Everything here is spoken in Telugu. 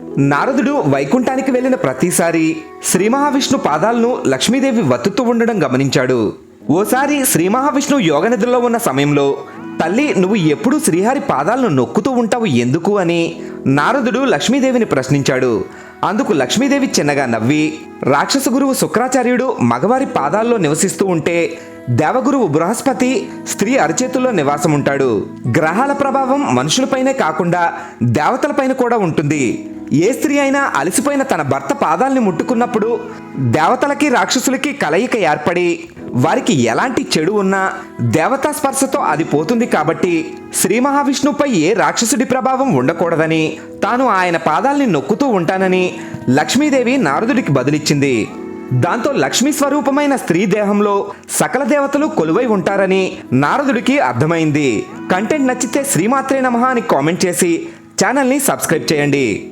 నారదుడు వైకుంఠానికి వెళ్లిన ప్రతిసారి శ్రీ మహావిష్ణు పాదాలను లక్ష్మీదేవి వత్తుతూ ఉండడం గమనించాడు. ఓసారి శ్రీ మహావిష్ణు యోగనిద్రలో ఉన్న సమయంలో, తల్లి నువ్వు ఎప్పుడూ శ్రీహరి పాదాలను నొక్కుతూ ఉంటావు ఎందుకు అని నారదుడు లక్ష్మీదేవిని ప్రశ్నించాడు. అందుకు లక్ష్మీదేవి చిన్నగా నవ్వి, రాక్షస గురువు శుక్రాచార్యుడు మగవారి పాదాల్లో నివసిస్తూ ఉంటే దేవగురువు బృహస్పతి స్త్రీ అరచేతుల్లో నివాసం ఉంటాడు. గ్రహాల ప్రభావం మనుషులపైనే కాకుండా దేవతలపైన కూడా ఉంటుంది. ఏ స్త్రీ అయినా అలసిపోయిన తన భర్త పాదాల్ని ముట్టుకున్నప్పుడు దేవతలకి రాక్షసులకి కలయిక ఏర్పడి వారికి ఎలాంటి చెడు ఉన్నా దేవతా స్పర్శతో అది పోతుంది. కాబట్టి శ్రీ మహావిష్ణువుపై ఏ రాక్షసుడి ప్రభావం ఉండకూడదని తాను ఆయన పాదాల్ని నొక్కుతూ ఉంటానని లక్ష్మీదేవి నారదుడికి బదులిచ్చింది. దాంతో లక్ష్మీ స్వరూపమైన స్త్రీ దేహంలో సకల దేవతలు కొలువై ఉంటారని నారదుడికి అర్థమైంది. కంటెంట్ నచ్చితే శ్రీమాత్రే నమః అని కామెంట్ చేసి ఛానల్ని సబ్స్క్రైబ్ చేయండి.